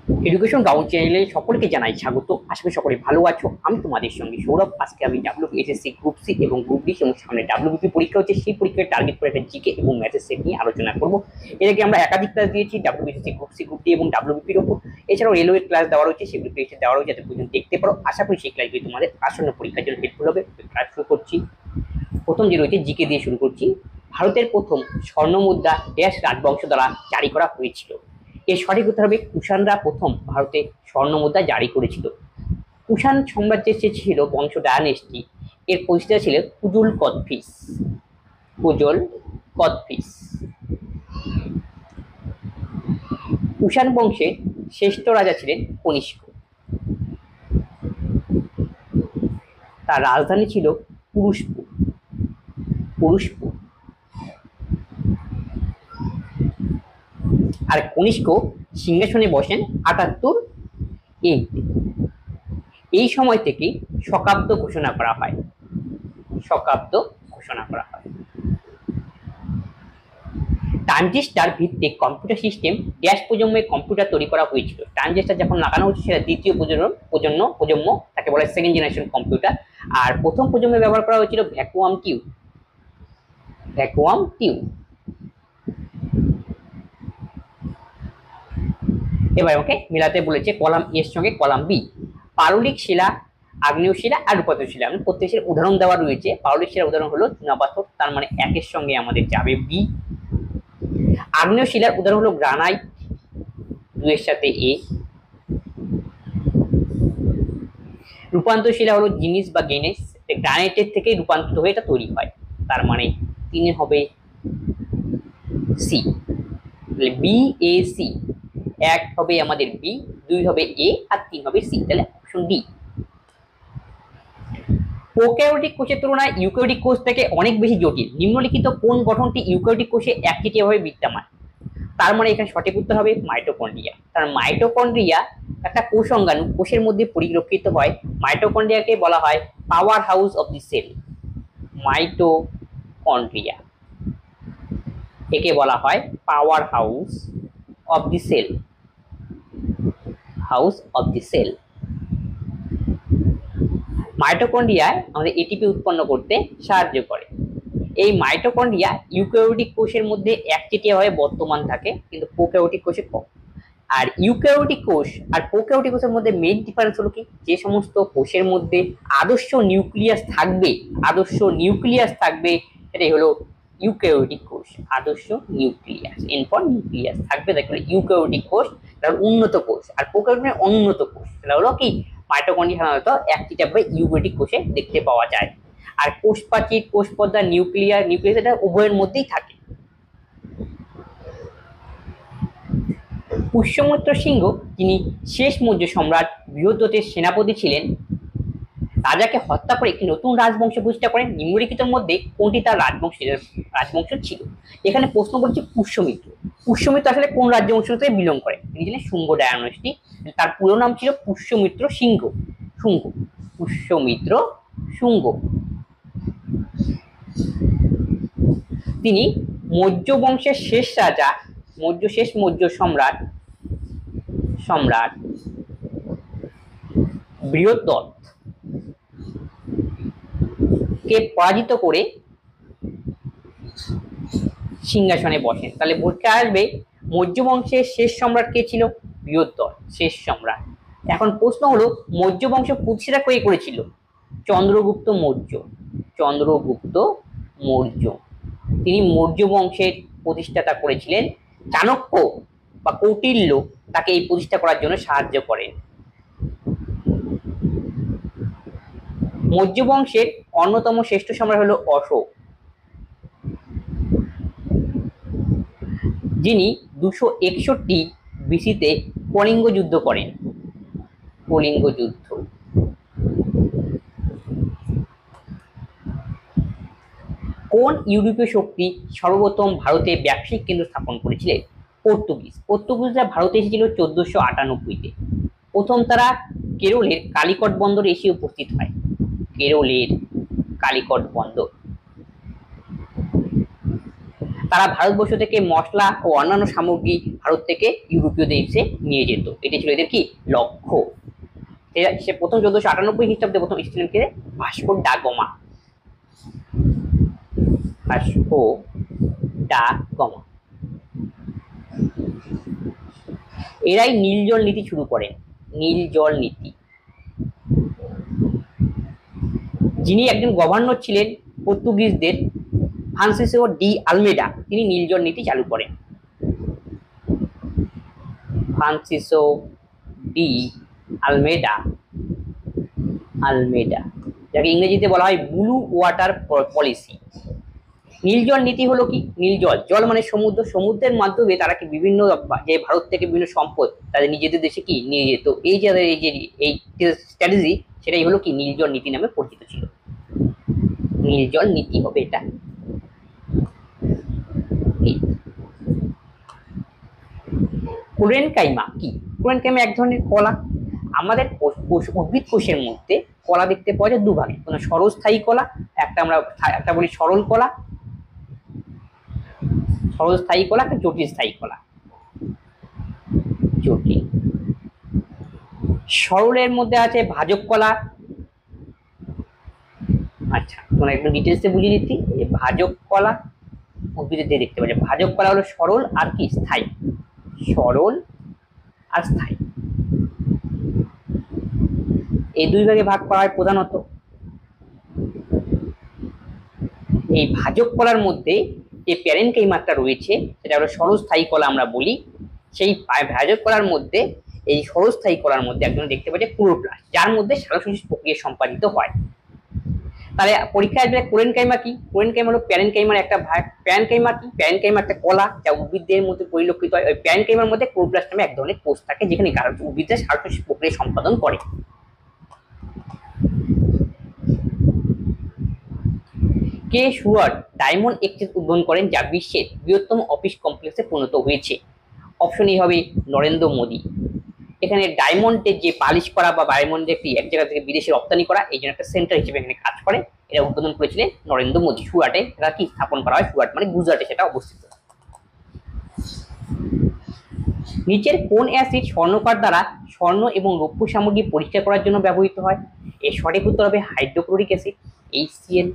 Education ground চ্যানেলে সকলকে জানাই স্বাগত। আশা করি সকলে ভালো আছো। আমি তোমাদের সঙ্গে সৌরভ। আজকে আমি ডাব্লিউবিএসএসসি গ্রুপ সি এবং গ্রুপ ডি এবং সামনে ডাব্লিউবিপি পরীক্ষা হচ্ছে, সেই পরীক্ষার টার্গেট করে একটা জিকে এবং ম্যাথের সেট নিয়ে আলোচনা করব। এর আগে আমরা একাধিক ক্লাস দিয়েছি WBSSC group C, group D এবং ডাব্লিউবিপির উপর। এছাড়াও রেলওয়ের ক্লাস দেওয়া রয়েছে, সেগুলো প্লেলিস্টে দেওয়া রয়েছে, যাতে পর্যন্ত দেখতে পারো। আশা করি সেই ক্লাসগুলি তোমাদের আসন্ন পরীক্ষার জন্য হেল্পফুল হবে। ক্লাস শুরু করছি। প্রথম যে রয়েছে জিকে দিয়ে শুরু করছি। ভারতের প্রথম স্বর্ণ মুদ্রা ড্যাশ রাজবংশ দ্বারা জারি করা হয়েছিল? এর সঠিক উত্তর হবে কুষাণরা প্রথম ভারতে স্বর্ণ মুদ্রা জারি করেছিল। কুষাণ সাম্রাজ্যের যে ছিল বংশ ডায়ানেস্টি, এর প্রতিষ্ঠাতা ছিলেন কুজুল কদফিস। কুজল কদফিস। কুষাণ বংশের শ্রেষ্ঠ রাজা ছিলেন কনিষ্ক। তার রাজধানী ছিল পুরুষপুর। পুরুষপুর। আর কনিষ্ক সিংহাসনে বসেন ৭৮ এতে। এই সময় থেকে শকাব্দ ঘোষণা করা হয়। শকাব্দ ঘোষণা করা হয়। ট্রানজিস্টার ভিত্তিক কম্পিউটার সিস্টেম ড্যাশ প্রজন্মের কম্পিউটার তৈরি করা হয়েছিল? ট্রানজিস্টার যখন লাগানো হচ্ছে সেটা দ্বিতীয় প্রজন্ম, তাকে বলা হয় সেকেন্ড জেনারেশন কম্পিউটার। আর প্রথম প্রজন্মে ব্যবহার করা হয়েছিল ভ্যাকুয়াম টিউব। Vacuum tube. এবার আমাকে মেলাতে বলেছে কলাম এর সঙ্গে কলাম বি। পাললিক শিলা, আগ্নেয় শিলা আর রূপান্তর শিলা। প্রত্যেক শিলার উদাহরণ দেওয়া রয়েছে। পাললিক শিলার উদাহরণ হলো চুনাপাথর, তার মানে একের সঙ্গে আমাদের যাবে বি। আগ্নেয় শিলার উদাহরণ হলো গ্রানাইট, দুইয়ের সাথে এ। রূপান্তর শিলা হলো জিনিস বা গেনেস, গ্রানাইটের থেকে রূপান্তরিত হয়ে এটা তৈরি হয়, তার মানে 3 হবে সি। B A C. 1 হবে আমাদের বি, 2 হবে এ আর 3 হবে সি, তাহলে অপশন ডি। প্রোক্যারিওটিক কোষের তুলনায় ইউক্যারিওটিক কোষ থেকে অনেক বেশি জটিল। নিম্নলিখিত কোন গঠনটি ইউক্যারিওটিক কোষে একচেটিয়াভাবে বিদ্যমান? তার মানে এখানে সঠিক উত্তর হবে মাইটোকন্ড্রিয়া। কারণ মাইটোকন্ড্রিয়া একটা কোষ অঙ্গাণু, কোষের মধ্যে পরিলক্ষিত হয়। মাইটোকন্ড্রিয়াকে বলা হয় power house of the cell. মাইটোকন্ড্রিয়া একে বলা হয় power house of the cell. House of the cell. মাইটোকন্ড্রিয়ায় আমাদের এটিপি উৎপন্ন করতে সাহায্য করে। এই মাইটোকন্ড্রিয়া ইউক্যারিওটিক কোষের মধ্যে একচেটিয়াভাবে বর্তমান থাকে, কিন্তু প্রোক্যারিওটিক কোষে কম। আর ইউক্যারিওটিক কোষ আর প্রোক্যারিওটিক কোষের মধ্যে মেইন ডিফারেন্স হলো কি, যে সমস্ত কোষের মধ্যে আদর্শ নিউক্লিয়াস থাকবে, আদর্শ নিউক্লিয়াস থাকবে, সেটাই হলো ইউক্যারিওটিক কোষ। আদর্শ নিউক্লিয়াস, এনফর নিউক্লিয়াস থাকবে, দেখো ইউক্যারিওটিক কোষ, তার উন্নত কোষ। আর প্রোক্যারিওটিক অনুন্নত কোষ, সেটা হলো কি মাইটোকন্ড্রিয়া সাধারণত একচেটিয়াভাবে ইউক্যারিওটিক কোষে দেখতে পাওয়া যায়। আর কোষ প্রাচীর, কোষ পর্দা, নিউক্লিয়াস এটা উভয়ের মধ্যেই থাকে। পুষ্যমিত্র সিংহ, যিনি শেষ মৌর্য সম্রাট বৃহদ্রথের সেনাপতি ছিলেন, রাজাকে হত্যা করে একটি নতুন রাজবংশ প্রতিষ্ঠা করেন। নিম্নলিখিতের মধ্যে কোনটি তার রাজবংশ ছিল? এখানে প্রশ্ন বলছে পুষ্যমিত্র। পুষ্যমিত্র আসলে কোন রাজবংশ থেকে বিলং করে? তিনি ছিলেন শুঙ্গ ডায়নাস্টি। তার পুরো নাম ছিল পুষ্যমিত্র সিংহ। শুঙ্গ। পুষ্যমিত্র শুঙ্গ। তিনি মৌর্য বংশের শেষ রাজা, শেষ মৌর্য সম্রাট বৃহদ্রথ কে পরাজিত করে সিংহাসনে বসেন। তাহলে পরীক্ষা আসবে মৌর্য বংশের শেষ সম্রাট কে ছিল? বৃহদ্রথ, শেষ সম্রাট। এখন প্রশ্ন হলো মৌর্য বংশ প্রতিষ্ঠা কে করেছিল? চন্দ্রগুপ্ত মৌর্য। চন্দ্রগুপ্ত মৌর্য। তিনি মৌর্য বংশের প্রতিষ্ঠাতা করেছিলেন। চাণক্য বা কৌটিল্য তাকে এই প্রতিষ্ঠা করার জন্য সাহায্য করেন। মৌর্য বংশের অন্যতম শ্রেষ্ঠ সম্রাট হলো অশোক, যিনি 261 বিসিতে কলিঙ্গ যুদ্ধ করেন। কলিঙ্গ যুদ্ধ। কোন ইউরোপীয় শক্তি সর্বপ্রথম ভারতে ব্যবসায়িক কেন্দ্র স্থাপন করেছিলেন? পর্তুগিজ। পর্তুগিজরা ভারতে এসেছিল 1498-তে। প্রথম তারা কেরলের কালিকট বন্দরে এসে উপস্থিত হয়। কেরলের কালিকট বন্দর। তারা ভারতবর্ষ থেকে মশলা ও অন্যান্য সামগ্রী ভারত থেকে ইউরোপীয় দেশে নিয়ে যেত, এটি ছিল এদের কি লক্ষ্য। সে প্রথম 1498 খ্রিস্টাব্দে প্রথম east India Vasco da Gama, Vasco da Gama এরাই নীল জল নীতি শুরু করেন। নীল জল নীতি, যিনি একজন গভর্নর ছিলেন পর্তুগিজদের, ফ্রান্সিসকো ডি আলমেডা, তিনি নীল জল নীতি চালু করেন। ফ্রান্সিসকো ডি আলমেডা, যাকে ইংরেজিতে বলা হয় ব্লু ওয়াটার পলিসি। নীল জল নীতি হলো কি, নীল জল, জল মানে সমুদ্র, সমুদ্রের মাধ্যমে তারা কি বিভিন্ন যে ভারত থেকে বিভিন্ন সম্পদ তাদের নিজেদের দেশে কি নিয়ে যেত, এই যে এই স্ট্র্যাটেজি, সেটাই হলো কি নীল জল নীতি নামে পরিচিত ছিল। নীল জল নীতি হবে এটা। কুরেনকাইমা কি? কুরেনকাইমা এক ধরনের কলা। আমাদের উদ্ভিদ কোষের মধ্যে কলা দেখতে পাওয়া যায় দুভাগে, কোনো সরলস্থায়ী কলা, একটা বলি সরল কলা, সরলস্থায়ী কলা, একটা জটিল স্থায়ী কলা। জটিল, সরলের মধ্যে আছে ভাজক কলা। আচ্ছা, তোমরা একটু ডিটেলসে বুঝিয়ে দিচ্ছি। ভাজক কলা উদ্ভিদের দিয়ে দেখতে পাওয়া যায়। ভাজক কলা হলো সরল আর কি স্থায়ী, সরল আর স্থায়ী, এই দুই ভাগে ভাগ করা হয় প্রধানত। এই ভাজক কলার মধ্যে যে প্যারেনকাইমাটা রয়েছে সেটা হলো সরলস্থায়ী কলা আমরা বলি। সেই ভাজক কলার মধ্যে, এই সরলস্থায়ী কলার মধ্যে একজন দেখতে পাচ্ছি ক্লোরোপ্লাস্ট, যার মধ্যে সালোকসংশ্লেষ প্রক্রিয়া সম্পাদিত হয়। তাহলে পরীক্ষায় আসবে কুরেনকাইমা কি? কুরেনকাইমা হলো প্যারেনকাইমার একটা ভাগ। প্যারেনকাইমা কি? প্যারেনকাইমা একটা কলা যা উদ্ভিদের মধ্যে পরিলক্ষিত হয়। ওই প্যারেনকাইমার মধ্যে ক্লোরোপ্লাস্ট নামে এক ধরনের কোষ থাকে, যেখানে উদ্ভিদের সালোকসংশ্লেষ প্রক্রিয়া সম্পাদন করে। কে শুয়ার্ট ডায়মন্ড এক্সচেঞ্জ উদ্বোধন করেন, যা বিশ্বের বৃহত্তম অফিস কমপ্লেক্সে পরিণত হয়েছে? অপশন এ হবে নরেন্দ্র মোদী। এখানে ডায়মন্ডের যে পালিশ করা বা ডায়মন্ডের একটি এক জায়গা থেকে বিদেশে রপ্তানি করা, এই জন্য একটা সেন্টার হিসেবে এখানে কাজ করে। এটা উদ্বোধন করেছিলেন নরেন্দ্র মোদী। সুরাটে এটা কি স্থাপন করা হয়? সুরাট মানে গুজরাটে সেটা অবস্থিত। নিচের কোন অ্যাসিড স্বর্ণকার দ্বারা স্বর্ণ এবং রৌপ্য সামগ্রী পরিষ্কার করার জন্য ব্যবহৃত হয়? এর সঠিক উত্তর হবে হাইড্রোক্লোরিক অ্যাসিড, HCl।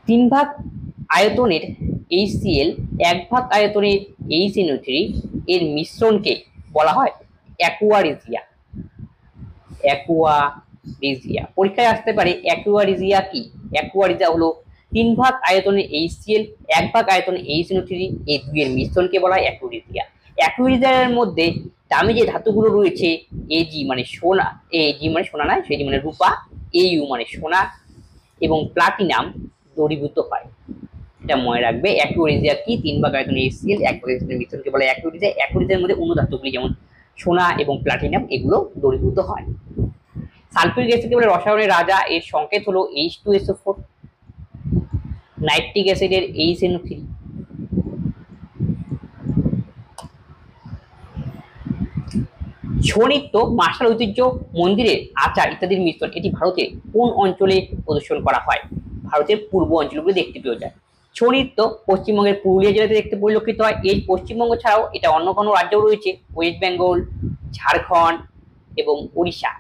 3 ভাগ আয়তনের HCl 1 ভাগ আয়তনের HNO3 এর মিশ্রণকে বলা হয় অ্যাকুয়ারিজিয়া। অ্যাকুয়ারিজিয়া পরীক্ষায় আসতে পারে। অ্যাকুয়ারিজিয়া কি? অ্যাকুয়ারিজিয়া হলো 3 ভাগ আয়তনের HCl 1 ভাগ আয়তনের HNO3, এই দুইয়ের মিশ্রণকে বলা হয় অ্যাকুয়ারিজিয়া। অ্যাকুয়ারিজিয়ার মধ্যে দামি যে ধাতুগুলো রয়েছে, Ag মানে সোনা, Ag মানে সোনা না, Ag মানে রূপা, Au মানে সোনা এবং প্লাটিনাম দ্রবীভূত হয়। এটা মনে রাখবে। অ্যাকুয়ারিজিয়া কি? 3 ভাগ আয়তনের HCl 1 ভাগ আয়তনের মিশ্রণকে বলা হয় অ্যাকুয়ারিজিয়া। অ্যাকুয়ারিজিয়ার মধ্যে অন্য ধাতুগুলি যেমন সোনা এবং প্লাটিনাম এগুলো দ্রবীভূত হয়। সালফিউরিক অ্যাসিডকে বলে রসায়নের রাজা, এর সংকেত হলো H2SO4। নাইট্রিক অ্যাসিডের HNO3। ছৌ নৃত্য, মার্শাল ঐতিহ্য, মন্দিরের আচার ইত্যাদির মিশ্রণ, এটি ভারতের কোন অঞ্চলে প্রদর্শন করা হয়? ভারতের পূর্ব অঞ্চলগুলো দেখতে পেয়ে যায়। ছৌ নৃত্য পশ্চিমবঙ্গের পুরুলিয়া জেলাতে দেখতে পরিলক্ষিত হয়। এই পশ্চিমবঙ্গ ছাড়াও এটা অন্য কোনো রাজ্যও রয়েছে, ওয়েস্ট বেঙ্গল, ঝাড়খণ্ড এবং উড়িষ্যা।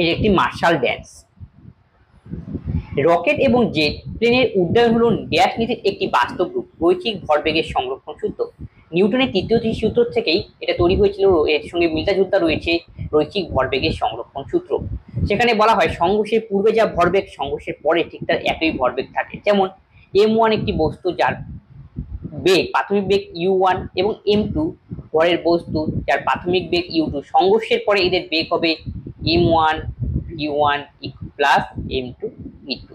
এর একটি মার্শাল ড্যান্স। রকেট এবং জেট প্লেনের উড্ডয়ন হলো ড্যাশ নীতির একটি বাস্তব রূপ, রৈখিক ভরবেগের সংরক্ষণ সূত্র। নিউটনের তৃতীয় সূত্র থেকেই এটা তৈরি হয়েছিল। এর সঙ্গে মিলতা রয়েছে রৈখিক ভরবেগের সংরক্ষণ সূত্র। সেখানে বলা হয় সংঘর্ষের পূর্বে যা ভরবেগ, সংঘর্ষের পরে ঠিক তার একই ভরবেগ থাকে। যেমন M1 একটি বস্তু যার বেগ, প্রাথমিক বেগ u1 এবং M2 পরের বস্তু যার প্রাথমিক বেগ u2, সংঘর্ষের পরে এদের বেগ হবে m1 u1 plus m2 e2।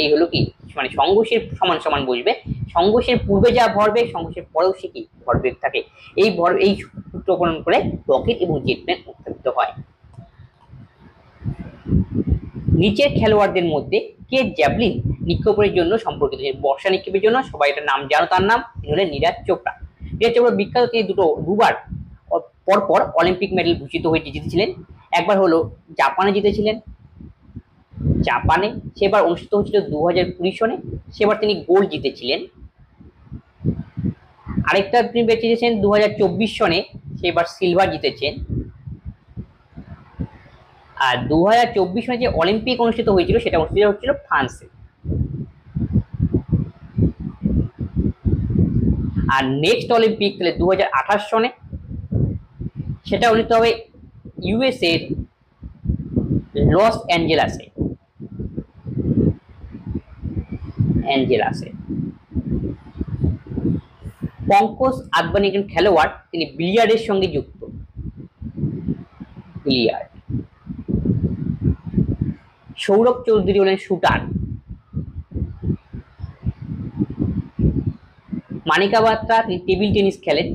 এই হলো কি, মানে সংঘর্ষের সমান সমান বসবে। সংঘর্ষের পূর্বে যা ভরবেগ, সংঘর্ষের পরেও সে কি ভরবেগ থাকে। এই সূত্র প্রণয়ন করে রকেট এবং জেট প্লেন উৎপাদিত হয়। নিচের খেলোয়াড়দের মধ্যে কে জ্যাভলিন নিক্ষেপের জন্য সম্পর্কিত? বর্ষা নিক্ষেপের জন্য সবাই এটা নাম জানো, তার নাম তিনি হলেন নীরাজ চোপড়া। নীরাজ চোপড়া বিখ্যাত, তিনি দুবার পরপর অলিম্পিক মেডেল ভূষিত হয়ে জিতেছিলেন। একবার হলো জাপানে জিতেছিলেন জাপানে, সেবার অনুষ্ঠিত হয়েছিল 2020 সনে, সেবার তিনি গোল্ড জিতেছিলেন। আরেকটা তিনি বেছে নিয়েছেন 2024 সনে, সেবার সিলভার জিতেছেন। আর 2024 সনে যে অলিম্পিক অনুষ্ঠিত হয়েছিল সেটা অনুষ্ঠিত হচ্ছিল ফ্রান্সে। আর নেক্সট অলিম্পিক তাহলে 2028 সনে, সেটা অনুষ্ঠিত হবে ইউএস এর লস অ্যাঞ্জেলাসে। পঙ্কজ আদবানি একজন খেলোয়াড়, তিনি বিলিয়ার্ডের সঙ্গে যুক্ত। বিলিয়ার্ড। সৌরভ চৌধুরী হলেন শুটার। মানিকা বাত্রা তিনি টেবিল টেনিস খেলেন।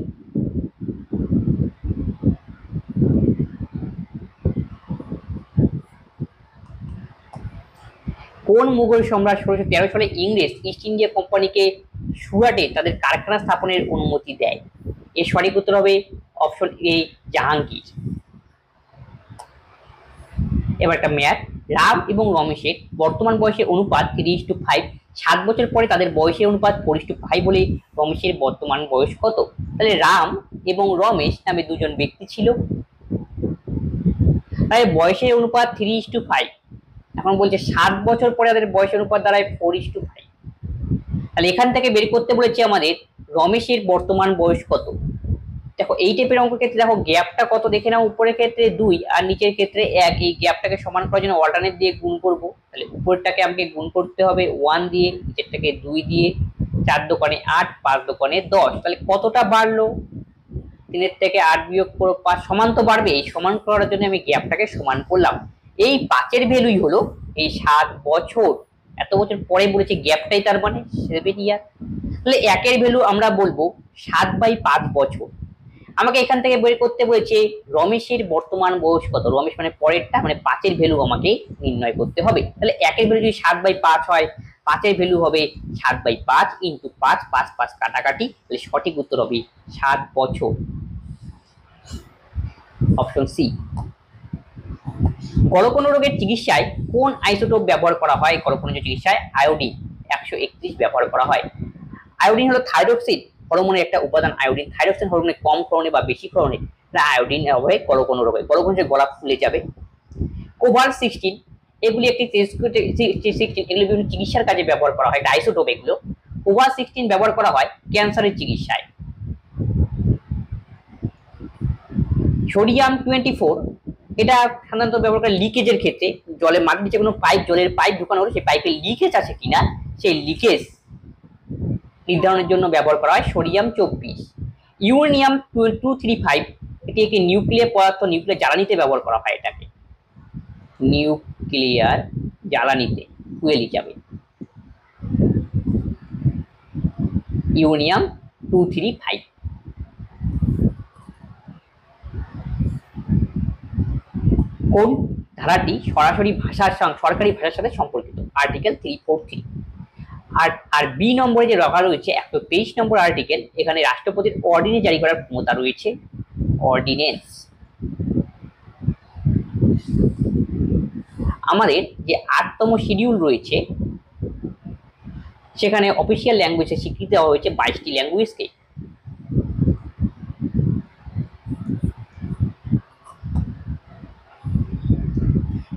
কোন মুঘল সম্রাট 1613 সালে ইংরেজ ইস্ট ইন্ডিয়া কোম্পানিকে সুরাটে তাদের কারখানা স্থাপনের অনুমতি দেয়? এর সঠিক উত্তর হবে অপশন এ, জাহাঙ্গীর। এবার একটা ম্যাথ। রাম এবং রমেশের বর্তমান বয়সের অনুপাত 3:5। 7 বছর পরে তাদের বয়সের অনুপাত 4:5 বলে রমেশের বর্তমান বয়স কত? তাহলে রাম এবং রমেশ নামে দুজন ব্যক্তি ছিল, তাই বয়সের অনুপাত 3:5। এখন বলছে 7 বছর পরে তাদের বয়সের অনুপাত দাঁড়ায় 4:5। তাহলে এখান থেকে বের করতে বলেছে আমাদের রমেশের বর্তমান বয়স কত। দেখো এই টাইপের অঙ্কের ক্ষেত্রে দেখো গ্যাপটা কত দেখে নাও। উপরের ক্ষেত্রে 2 আর নিচের ক্ষেত্রে 1। এই গ্যাপটাকে সমান করার জন্য অল্টারনেট দিয়ে গুণ করব। তাহলে উপরেরটাকে আমাকে গুণ করতে হবে 1 দিয়ে, নিচেরটাকে 2 দিয়ে। 4 দোকানে 8, 5 দোকানে 10। তাহলে কতটা বাড়লো? 3 থেকে 8 বিয়োগ করো 5, সমান তো বাড়বে। এই সমান করার জন্য আমি গ্যাপটাকে সমান করলাম। এই 5-এর ভ্যালুই হলো এই 7 বছর। এত বছর পরে বলেছে গ্যাপটাই, তার মানে 7 ইয়ার। তাহলে 1-এর ভ্যালু আমরা বলবো 7/5 বছর। আমাকে এখান থেকে বের করতে বলেছে রমেশের বর্তমান বয়স কত। রমেশ মানে পরেরটা, মানে 5-এর ভ্যালু আমাকে নির্ণয় করতে হবে। তাহলে 1-এর ভ্যালু যদি 7/5 হয়, 5-এর ভ্যালু হবে 7/5 ইন্টু 5, 5 5 কাটাকাটি। তাহলে সঠিক উত্তর হবে 7 বছর। Option C. গলকণ্ড রোগের চিকিৎসায় কোন আইসোটোপ ব্যবহার করা হয়? গলকণ্ড চিকিৎসায় আয়োডিন 131 ব্যবহার করা হয়। আয়োডিন হলো থাইরক্সিন হরমোনের একটা উপাদান। আয়োডিন থাইরক্সিন হরমোনের কম ক্ষরণে বা বেশি ক্ষরণে আয়োডিন হবে গলকণ্ড রোগে। গলকণ্ড গলা ফুলে যাবে। কোভার 16 এগুলি একটি 16 এগুলি বিভিন্ন চিকিৎসার কাজে ব্যবহার করা হয়। এটা আইসোটোপ। এগুলো কোভার 16 ব্যবহার করা হয় ক্যান্সারের চিকিৎসায়। সোডিয়াম 24 এটা সাধারণত ব্যবহার করে লিকেজের ক্ষেত্রে। জলে মাটির নিচে কোনো পাইপ, জলের পাইপ ঢুকানো হলে সেই পাইপে লিকেজ আছে কিনা সেই লিকেজ নির্ধারণের জন্য ব্যবহার করা হয় সোডিয়াম 24। ইউরেনিয়াম 235 এটি একটি নিউক্লিয়ার পদার্থ। নিউক্লিয়ার জ্বালানিতে ব্যবহার করা হয় এটাকে। নিউক্লিয়ার জ্বালানিতে ফুয়েল হিসাবে ইউরেনিয়াম 235। কোন ধারাটি সরাসরি সরকারি ভাষার সাথে সম্পর্কিত? আর্টিকেল 343। আর বি নম্বরে যে রাখা রয়েছে 123 নম্বর আর্টিকেল, এখানে রাষ্ট্রপতির অর্ডিন্যান্স জারি করার ক্ষমতা রয়েছে। অর্ডিন্যান্স। আমাদের যে 8তম শিডিউল রয়েছে সেখানে অফিসিয়াল ল্যাঙ্গুয়েজে স্বীকৃতি দেওয়া হয়েছে 22টি ল্যাঙ্গুয়েজকে।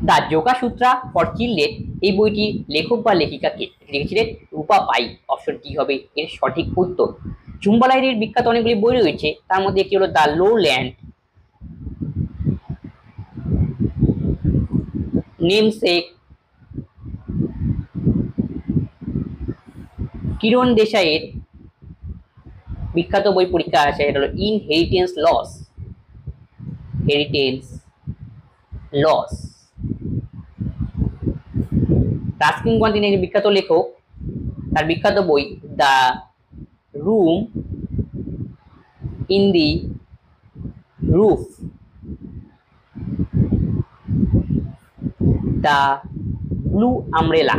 The yoga Sutra for children এই বইটি লেখক বা লেখিকা কে? লিখেছিলেন রূপা পাই। অপশন ডি হবে এর সঠিক উত্তর। ঝুম্বা লাহিড়ীর বিখ্যাত অনেকগুলি বই রয়েছে, তার মধ্যে একটি হলো the lowland, namesake, Kiran দেশাইয়ের বিখ্যাত বই পরীক্ষা আছে, এটা হলো ইনহেরিটেন্স লস। হেরিটেন্স লস। রাস্কিন বন্ড তিনি একজন বিখ্যাত লেখক, তার বিখ্যাত বই the room in the roof, the blue umbrella.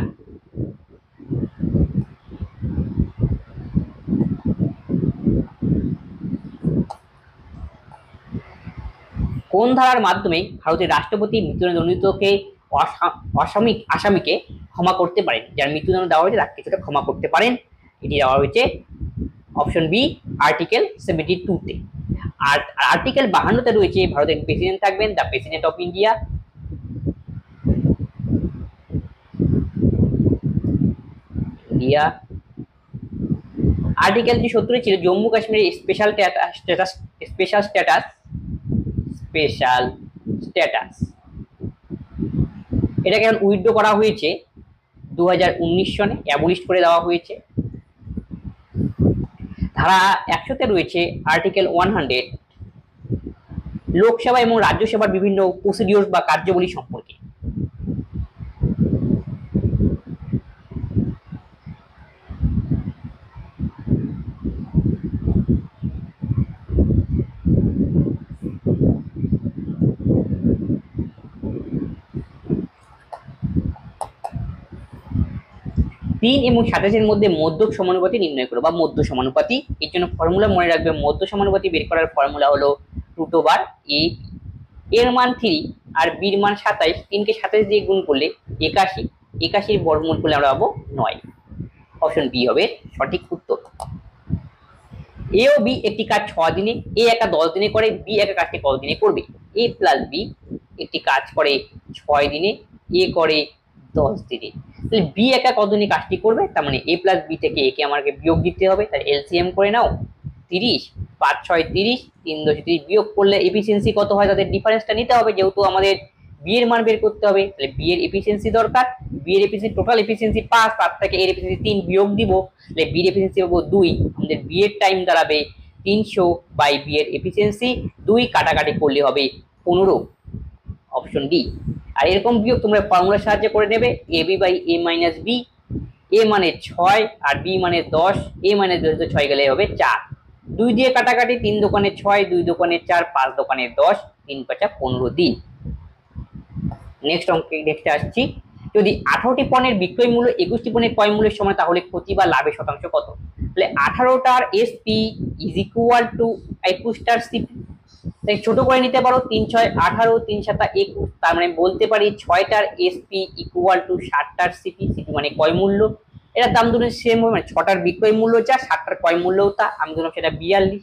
কোন ধারার মাধ্যমে ভারতের রাষ্ট্রপতি মৃত্যুদণ্ডকে আসামিকে ক্ষমা করতে পারেন, যার মৃত্যুদণ্ড দেওয়া হয়েছে তাকে কিছুটা ক্ষমা করতে পারেন। এটি দেওয়া হয়েছে অপশন বি আর্টিকেল 72 তে। আর আর্টিকেল 52 তে রয়েছে ভারতের প্রেসিডেন্ট থাকবেন the president of India. Article 70 ছিল জম্মু কাশ্মীরের স্পেশাল স্ট্যাটাস। এটাকে এখন উইথড্র করা হয়েছে 2019 সনে, অ্যাবলিশ করে দেওয়া হয়েছে। ধারা 100 তে রয়েছে আর্টিকেল 100 লোকসভা এবং রাজ্যসভার বিভিন্ন প্রসিডিওর বা কার্যাবলী সম্পর্কে। তিন এবং 27 মধ্যে মধ্যক সমানুপাতি নির্ণয় করো বা মধ্য সমানুপাতি। এর জন্য ফর্মুলা মনে রাখবে, মধ্য সমানুপাতি বের করার ফর্মুলা হলো √a। এর মান 3 আর বির মান 27, 3 কে 27 দিয়ে গুণ করলে 81, 81 বর্গমূল করলে আমরা পাবো 9। অপশন বি হবে সঠিক উত্তর। এ ও বি একটি কাজ 6 দিনে, এ একা 10 দিনে করে, বি একা কাজটি কত দিনে করবে? এ প্লাস বি একটি কাজ করে 6 দিনে, এ করে 10 দিনে। তাহলে বি একা কত দিনে কাজটি করবে? তার মানে এ প্লাস বি থেকে একে আমাকে বিয়োগ দিতে হবে। তাহলে এলসিএম করে নাও 30, 5 6 30, 3 10 30 বিয়োগ করলে এফিসিয়েন্সি কত হয় তাদের ডিফারেন্সটা নিতে হবে, যেহেতু আমাদের বি এর মান বের করতে হবে। তাহলে বি এর এফিসিয়েন্সি দরকার, বি এর এফিসিয়েন্সি টোটাল এফিসিয়েন্সি 5, তার থেকে এর এফিসিয়েন্সি 3 বিয়োগ দিব। তাহলে বি এর এফিসিয়েন্সি পাবো 2, আমাদের বি এর টাইম দাঁড়াবে 300 বাই বি এর এফিসিয়েন্সি 2 কাটাকাটি করলে হবে 15। Option D. আর এরকম বিয়োগ তোমরা ফর্মুলার সাহায্যে করে নেবে, A B by A minus B. A মানে 6 আর বি মানে 10, এ মানে 10 6 গেলে হবে 4। 2 দিয়ে কাটাকাটি, 3 দোকানে 6, 2 দোকানে 4, 5 দোকানে 10, 3 5 15 দিন। নেক্সট অঙ্কে দেখতে আসছি, যদি 18টি পণ্যের বিক্রয় মূল্য 21টি পণ্যের ক্রয় মূল্যের সমান তাহলে ক্ষতি বা লাভের শতাংশ কত? তাহলে 18টার এসপি ইজ ইকুয়াল টু 21টার সিপি। তাই ছোট করে নিতে পারো, 3 6 18, 3 7 21, তার মানে বলতে পারি 6টার এসপি ইকুয়াল টু 60টার সিপি। সিপি মানে ক্রয় মূল্য। এটার দাম দুটো সেম হবে, মানে 6টার বিক্রয় মূল্য যা, 60টার ক্রয় মূল্যও তা। আমি ধরলাম সেটা 42।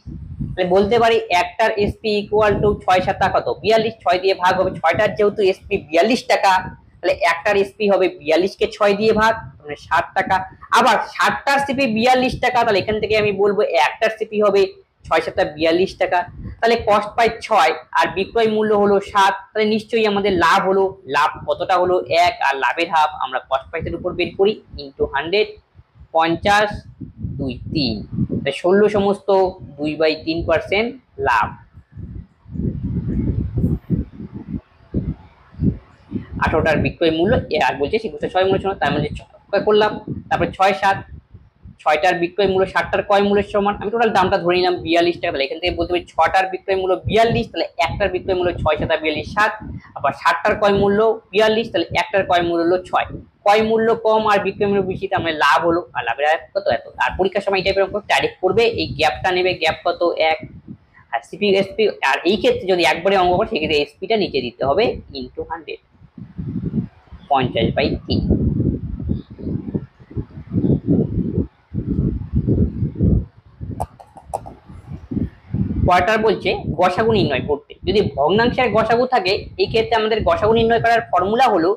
তাহলে বলতে পারি একটার এসপি ইকুয়াল টু 6 7 কত? 42। 6 দিয়ে ভাগ হবে, 6টার যেহেতু এসপি 42 টাকা, তাহলে একটার এসপি হবে 42 কে 6 দিয়ে ভাগ, মানে 60 টাকা। আবার 60টার সিপি 42 টাকা, তাহলে এখান থেকে আমি বলবো একটার সিপি হবে 6 7 42 টাকা। তাহলে কস্ট পাই 6 আর বিক্রয় মূল্য হলো 7, তাহলে নিশ্চয়ই আমাদের লাভ হলো। লাভ কতটা হলো? 1, আর লাভের হাফ আমরা কস্ট প্রাইসের উপর বের করি, ইনটু 100, 50 2 3, তাই 16 সমস্ত 2/3% লাভ। 18টার বিক্রয় মূল্য আর বলছে 6 মূল্য সমান, তার মধ্যে করলাম। তারপরে 6 7, 6টার বিক্রয় মূল্য 60টার ক্রয় মূল্যের সমান। আমি টোটাল দামটা ধরে নিলাম 42 টাকা। তাহলে এখান থেকে বলতে পারি 6টার বিক্রয় মূল্য 42, তাহলে একটার বিক্রয় মূল্য 6 7 42 7, আবার 60টার ক্রয় মূল্য 42, তাহলে একটার ক্রয় মূল্য হলো 6। ক্রয় মূল্য কম আর বিক্রয় মূল্য বেশি, তার মানে লাভ হলো। আর লাভের কত? এত। আর পরীক্ষার সময় এই টাইপের অঙ্ক ডাইরেক্ট করবে, এই গ্যাপটা নেবে, গ্যাপ কত? 1। আর সিপি এসপি, আর এই ক্ষেত্রে যদি একবারে অঙ্ক করে সেক্ষেত্রে এসপিটা নিচে দিতে হবে, ইনটু 100, 50/3। পরেরটা বলছে গসাগু নির্ণয় করতে। যদি ভগ্নাংশের গসাগু থাকে, এই ক্ষেত্রে আমাদের গসাগু নির্ণয় করার ফর্মুলা হলো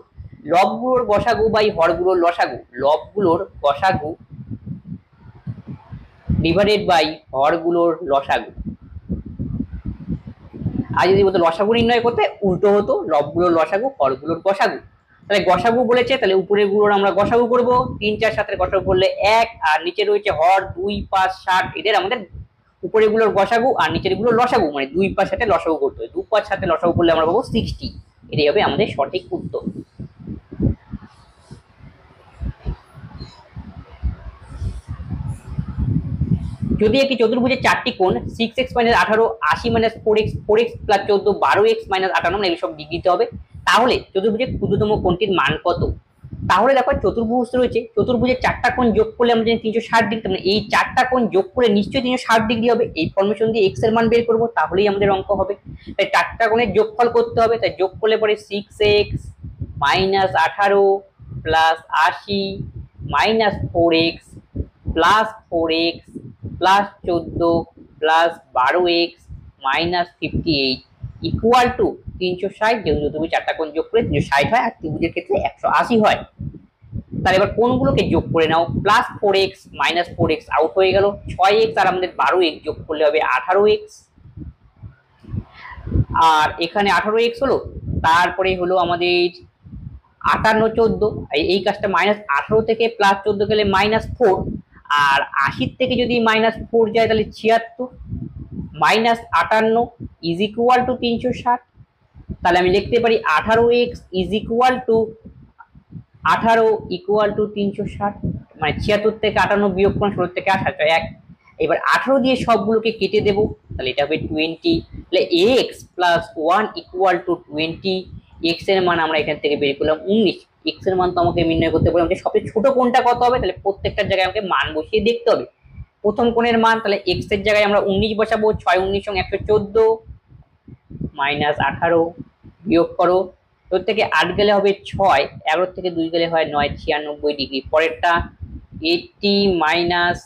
লবগুলোর গসাগু বাই হরগুলোর লসাগু। লবগুলোর গসাগু ডিভাইডেড বাই হরগুলোর লসাগু। আর যদি বলতো লসাগু নির্ণয় করতে, উল্টো হতো, লবগুলোর লসাগু হরগুলোর গসাগু। তাহলে গসাগু বলেছে, তাহলে উপরের গুলোর আমরা গসাগু করব। 3 4 7 গসাগু করলে 1, আর নিচে রয়েছে হর 2 5 7, এদের আমাদের উপরের গুলোর গসাগু আর নিচের গুলোর লসাগু, মানে 2 5 7 লসাগু করতে হবে। 2 5 7 লসাগু করলে আমরা পাবো 60। এটাই হবে আমাদের সঠিক উত্তর। যদি একটি চতুর্ভুজের 4টি কোণ 6x - 18, 80 - 4x, 4x + 14, 12x - 58, মানে এগুলো সব ডিগ্রিতে হবে, তাহলে চতুর্ভুজের ক্ষুদ্রতম কোণটির মান কত? তাহলে দেখো চতুর্ভুজ রয়েছে, চতুর্ভুজের 4টা কোণ যোগ করলে আমরা জানি 360 ডিগ্রি, মানে এই 4টা কোণ যোগ করে নিশ্চয়ই 360 ডিগ্রি হবে। এই ফর্মেশন দিয়ে x এর মান বের করব, তাহলেই আমাদের অঙ্ক হবে। তাই 4টা কোণের যোগফল করতে হবে, তাই যোগ করলে পরে 6x -18 plus 80 minus 4x plus 4x plus 14 plus 12x minus 58 equal to 360। যেহেতু তুমি চারটা কোণ যোগ করে 360 হয় আর ত্রিভুজের ক্ষেত্রে 180 হয়। তাহলে এবার কোণগুলোকে যোগ করে নাও। Plus 4x minus 4x out হয়ে গেল, 6x আর আমাদের 12x যোগ করলে হবে 18x, আর এখানে 18x হলো, তারপরে হলো আমাদের 58 14, এই কাজটা -18 থেকে +14 গেলে -4, আর 80 থেকে যদি -4 যায় তাহলে 76 -58 ইজ ইকুয়াল টু 360। তাহলে আমি লিখতে পারি 18x is equal two 18 equal to 360, মানে 76 থেকে 58 বিয়োগ করুন 16 থেকে 28 1। এবার 18 দিয়ে সবগুলোকে কেটে দেব, তাহলে এটা হবে 20। তাহলে x plus 1 equal to 20। x এর মান আমরা এখান থেকে বের করলাম 19। x এর মান তো আমাকে নির্ণয় করতে বললাম যে সবচেয়ে ছোট কোণটা কত হবে, তাহলে প্রত্যেকটার জায়গায় আমাকে মান বসিয়ে দেখতে হবে। প্রথম কোণের মান, তাহলে x এর জায়গায় আমরা 19 বসাবো, 6 19 114 মাইনাস 18 বিয়োগ করো, তোর থেকে 8 গেলে হবে 6, 11 থেকে 2 গেলে হয় 9, 96 ডিগ্রি। পরেরটা 80 মাইনাস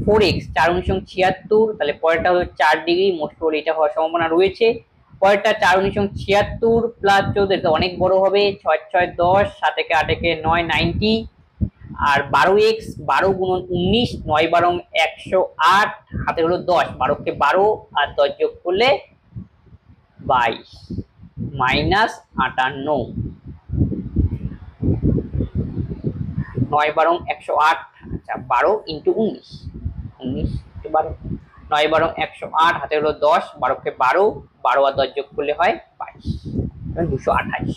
4x 4 19 76, তাহলে পরেরটা হলো 4 ডিগ্রি, মোট করে এটা হওয়ার সম্ভাবনা রয়েছে। পরেরটা 4 19 76 প্লাস 14, এটা অনেক বড় হবে, 6 6 10, 7 একে 8 একে 9 90, আর 12x 12 গুণন 19, 9 12 108, হাতে হলো 10, 12 কে 12 আর 10 যোগ করলে 22 মাইনাস 58, 9 12 108, আচ্ছা 12 ইন্টু 19 19 12, 9 12 108, হাতে হলো 10, 12 কে 12, 12 আর 10 যোগ করলে হয় 22, 228।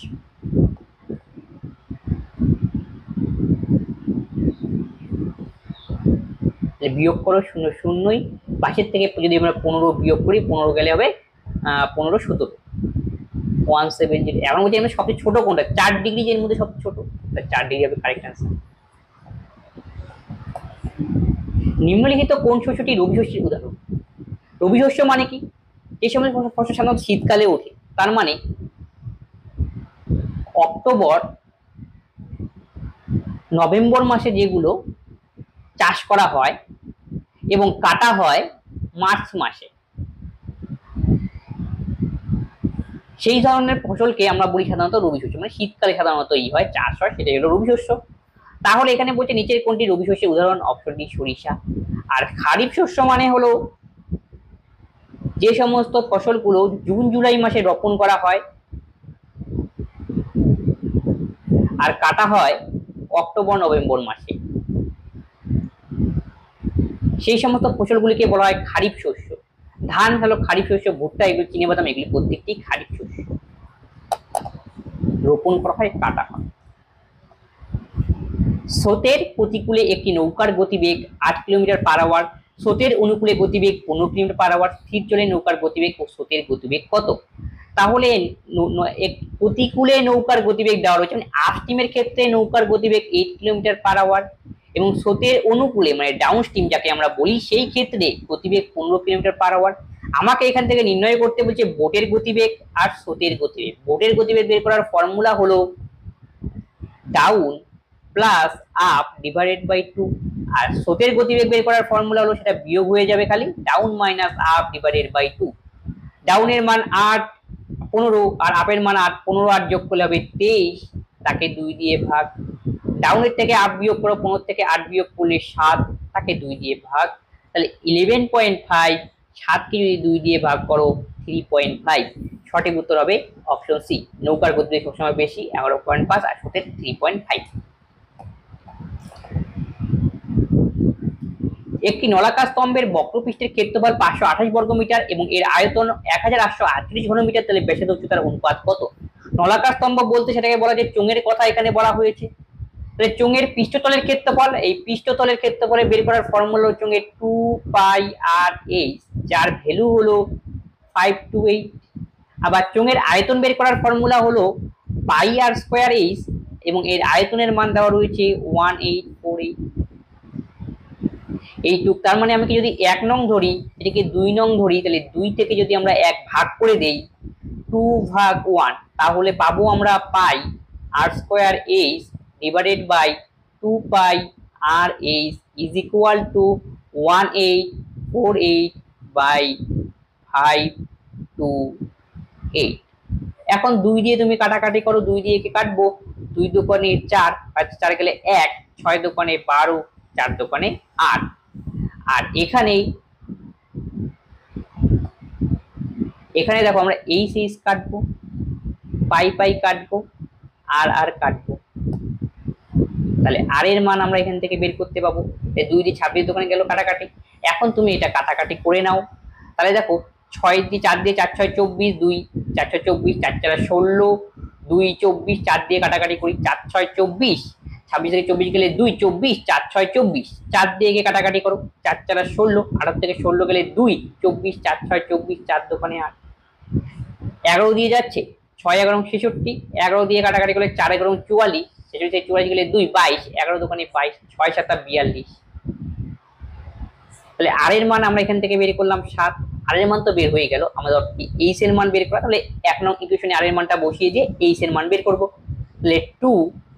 বিয়োগ করো 0 0, 22 থেকে যদি আমরা 15 বিয়োগ করি, 15 গেলে হবে 15 17, 170। এখন বলছি আমরা সবচেয়ে ছোট কোণটা 4 ডিগ্রি, এর মধ্যে সবচেয়ে ছোট, 4 ডিগ্রি হবে কারেক্ট অ্যান্সার। নিম্নলিখিত কোন শস্যটি রবি শস্যের উদাহরণ? রবি শস্য মানে কি? এই সময় ফসল সাধারণত শীতকালে ওঠে, তার মানে অক্টোবর নভেম্বর মাসে যেগুলো চাষ করা হয় এবং কাটা হয় মার্চ মাসে, সেই ধরনের ফসলকে আমরা বলি সাধারণত রবি শস্য, মানে শীতকালে সাধারণত হয় চাষ হয়, সেটাই হলো রবি শস্য। তাহলে এখানে বলছে নিচের কোনটি রবি শস্যের উদাহরণ? অপশন ডি সরিষা। আর খারিফ শস্য মানে হলো যে সমস্ত ফসলগুলো জুন জুলাই মাসে রোপণ করা হয় আর কাটা হয় অক্টোবর নভেম্বর মাসে, সেই সমস্ত ফসলগুলিকে বলা হয় খারিফ শস্য। ধান হলো খারিফ শস্য, ভুট্টা এগুলো চিনাবাদাম এগুলি প্রত্যেকটি খারিফ শস্য, রোপণ করা হয় কাটা হয়। স্রোতের প্রতিকূলে একটি নৌকার গতিবেগ 8 কিলোমিটার পার আওয়ার, স্রোতের অনুকূলে গতিবেগ 15 কিলোমিটার পার আওয়ার, স্থির জলে নৌকার গতিবেগ ও স্রোতের গতিবেগ কত? তাহলে প্রতিকূলে নৌকার গতিবেগ দেওয়া রয়েছে, মানে আপস্ট্রিমের ক্ষেত্রে নৌকার গতিবেগ 8 কিলোমিটার পার আওয়ার, এবং স্রোতের অনুকূলে মানে ডাউন স্ট্রিম যাকে আমরা বলি সেই ক্ষেত্রে গতিবেগ 15 কিলোমিটার পার আওয়ার। আমাকে এখান থেকে নির্ণয় করতে বলছে বোটের গতিবেগ আর স্রোতের গতিবেগ। বোটের গতিবেগ বের করার ফর্মুলা হলো down plus up divided by 2, আর স্রোতের গতিবেগ বের করার ফর্মুলা হলো সেটা বিয়োগ হয়ে যাবে, খালি down minus up divided by 2। ডাউনের মান 8 15 আর আপের মান 8 15 8 যোগ করলে হবে 23, তাকে 2 দিয়ে ভাগ। ডাউনের থেকে আপ বিয়োগ করো, 15 থেকে 8 বিয়োগ করলে 7, তাকে 2 দিয়ে ভাগ। তাহলে 11.5, 7 কে যদি 2 দিয়ে ভাগ করো 3.5। সঠিক উত্তর হবে অপশন সি, নৌকার গতিবেগ সবসময় বেশি 11.5 আর স্রোতের 3.5। একটি নলাকার স্তম্ভের বক্রপৃষ্ঠের ক্ষেত্রফল 528 বর্গমিটার এবং এর আয়তন 1838 ঘনমিটার, তাহলে ব্যাসার্ধ উচ্চতার অনুপাত কত? নলাকার স্তম্ভ বলতে সেটাকে বলা যায় চোঙের কথা এখানে বলা হয়েছে। তাহলে চোঙের পৃষ্ঠতলের ক্ষেত্রফল, এই পৃষ্ঠতলের ক্ষেত্রফলে বের করার ফর্মুলা হলো চোঙের 2 পাই আর এইচ, যার ভ্যালু হলো 528। আবার চোঙের আয়তন বের করার ফর্মুলা হলো পাই আর স্কয়ার এইচ এবং এর আয়তনের মান দেওয়া রয়েছে 1848। এইটুক, তার মানে আমি যদি 1 নং ধরি, এটাকে 2 নং ধরি, তাহলে 2 থেকে যদি আমরা 1 ভাগ করে দেই 2 ভাগ 1, তাহলে পাবো আমরা pi r square h divided by 2 pi r h is equal to 1848 by 528। এখন 2 দিয়ে তুমি কাটাকাটি করো, 2 দিয়ে কে কাটবো, 2 দোকানে 4, 4 গেলে 1, 6 দোকানে 12, 4 দোকানে 8। আর এখানে দেখো আমরা এইচ এইচ কাটবো, পাই পাই কাটবো, আর কাটবো, তাহলে আর এর মান আমরা এখান থেকে বের করতে পাবো। 2 দিয়ে 26 দোকানে গেল কাটাকাটি। এখন তুমি এটা কাটাকাটি করে নাও, তাহলে দেখো 6 দিয়ে 4 দিয়ে 4 6 24, 2 4 6 24, 4 4 16, 2 24, 4 দিয়ে কাটাকাটি করি, 4 6 24, 26 থেকে 24 গেলে 2 24, 4 6 24, 4 দিয়ে কাটাকাটি করো, 4 4 16, 18 থেকে 16 গেলে 2 24, 4 6 24, 4 দোকানে 8, 11 দিয়ে যাচ্ছে, 6 11 66, 11 দিয়ে কাটাকাটি করলে 4 11 44, 44 গেলে 2 22, 11 দোকানে 22, 6 7 42। তাহলে আর এর মান আমরা এখান থেকে বের করলাম 7। আর এর মান তো বের হয়ে গেল, আমাদের এইচ এর মান বের করা। তাহলে 1 নং ইকুয়েশনে আর এর মানটা বসিয়ে দিয়ে এইচ এর মান বের করব। তাহলে 2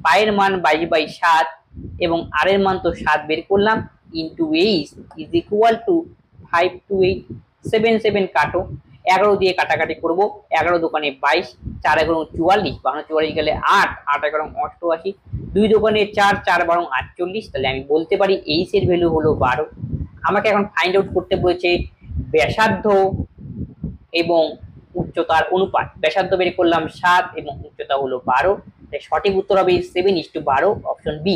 পাই এর মান 22/7 এবং আর এর মান তো 7 বের করলাম, into H is equal two 528। 7 7 কাটো, 11 দিয়ে কাটাকাটি করব, 11 দোকানে 22, 4 11 44, 52 44 গেলে 8, 8 11 88, 2 দোকানে 4, 4 12 48। তাহলে আমি বলতে পারি এইচ এর ভ্যালু হলো 12। আমাকে এখন ফাইন্ড আউট করতে বলেছে ব্যাসার্ধ এবং উচ্চতার অনুপাত। ব্যাসার্ধ বের করলাম 7 এবং উচ্চতা হলো 12, তাই সঠিক উত্তর হবে 7:12, অপশন বি।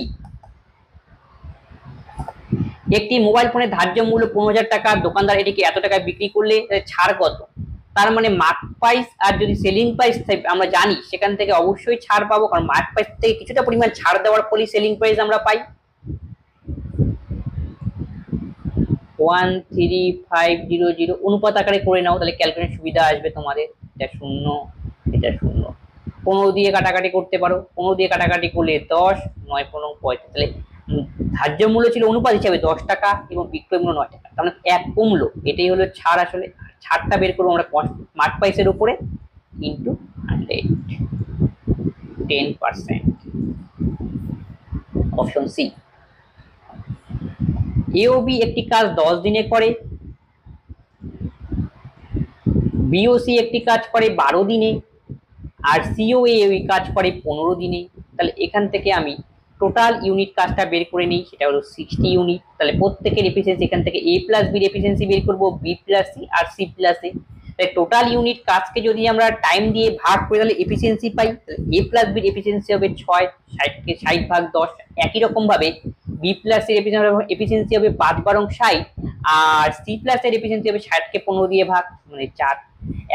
একটি মোবাইল ফোনের ধার্য মূল্য 15,000 টাকা, দোকানদার এটিকে এত টাকায় বিক্রি করলে ছাড় কত? তার মানে মার্ক প্রাইস আর যদি সেলিং প্রাইস আমরা জানি, সেখান থেকে অবশ্যই ছাড় পাবো, কারণ মার্ক প্রাইস থেকে কিছুটা পরিমাণ ছাড় দেওয়ার ফলে সেলিং প্রাইস আমরা পাই। 13500 অনুপাত আকারে করে নাও, তাহলে ক্যালকুলেশন সুবিধা আসবে তোমাদের। এটা 0, এটা 0। 15 দিয়ে কাটাকাটি করতে পারো, 15 দিয়ে কাটাকাটি করলে 10, 9 15 35। তাহলে ধার্য মূল্য ছিল অনুপাত হিসাবে 10 টাকা এবং বিক্রয় মূল্য 9 টাকা, তার মানে 1 কমলো। এটাই হলো ছাড়। আসলে ছাড়টা বের করবো আমরা মার্ক প্রাইসের উপরে ইনটু 100, 10%, অপশন সি। এওবি একটি কাজ 10 দিনে করে, বিওসি একটি কাজ করে 12 দিনে, আর সিওএ ওই কাজ করে 15 দিনে। তাহলে এখান থেকে আমি টোটাল ইউনিট কাজটা বের করে নিই, সেটা হলো 60 ইউনিট। তাহলে প্রত্যেকের এফিসিয়েন্সি এখান থেকে এ প্লাস বির এফিসিয়েন্সি বের করবো, বি প্লাস সি আর সি প্লাস এ। তাহলে টোটাল ইউনিট কাজকে যদি আমরা টাইম দিয়ে ভাগ করে তাহলে এফিসিয়েন্সি পাই। তাহলে এ প্লাস বির এফিসিয়েন্সি হবে 6, 60কে 60 ভাগ 10। একই রকম ভাবে বি প্লাস এর এফিসিয়েন্সি হবে 5 12 60, আর সি প্লাস এর এফিসিয়েন্সি হবে 60কে 15 দিয়ে ভাগ, মানে 4।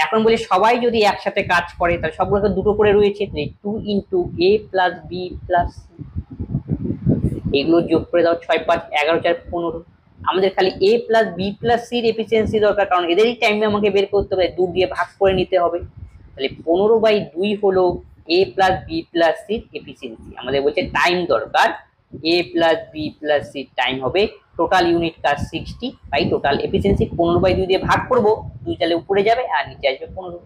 এখন বলি সবাই যদি একসাথে কাজ করে তাহলে সবগুলোকে দুটো করে রয়েছে, 2 ইন্টু এ প্লাস বি প্লাস সি, এগুলো যোগ করে দাও, 6 5 11 4 15। আমাদের খালি এ প্লাস বি প্লাস সির এফিসিয়েন্সি দরকার, কারণ এদেরই টাইমে আমাকে বের করতে হবে, 2 দিয়ে ভাগ করে নিতে হবে। তাহলে 15/2 হলো এ প্লাস বি প্লাস সির এফিসিয়েন্সি। আমাদের বলছে টাইম দরকার, এ প্লাস বি প্লাস সির টাইম হবে, টোটাল ইউনিট কাজ 60 বাই টোটাল এফিসিয়েন্সি 15/2 দিয়ে ভাগ করব, 2 তাহলে উপরে যাবে আর নিচে আসবে 15,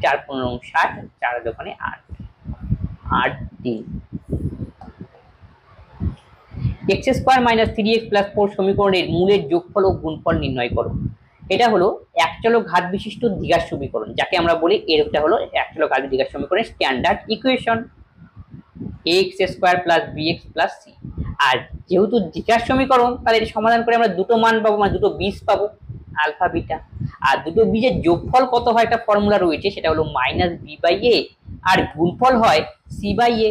4 15 60, 4 দোকানে 8, 8 3। x square minus 3x plus 4 সমীকরণের মূলের যোগফল ও গুণফল নির্ণয় করো। এটা হলো একচলক ঘাত বিশিষ্ট দ্বিঘাত সমীকরণ, যাকে আমরা বলি এটা হলো একচলক ঘাত দ্বিঘাত সমীকরণের standard equation, x square plus bx plus c। আর যেহেতু দ্বিঘাত সমীকরণ, তাহলে এর সমাধান করে আমরা দুটো মান পাবো, মানে দুটো বীজ পাবো, আলফা বিটা। আর দুটো বীজের যোগফল কত হয় একটা ফর্মুলা রয়েছে, সেটা হলো -b/a, আর গুণফল হয় c/a।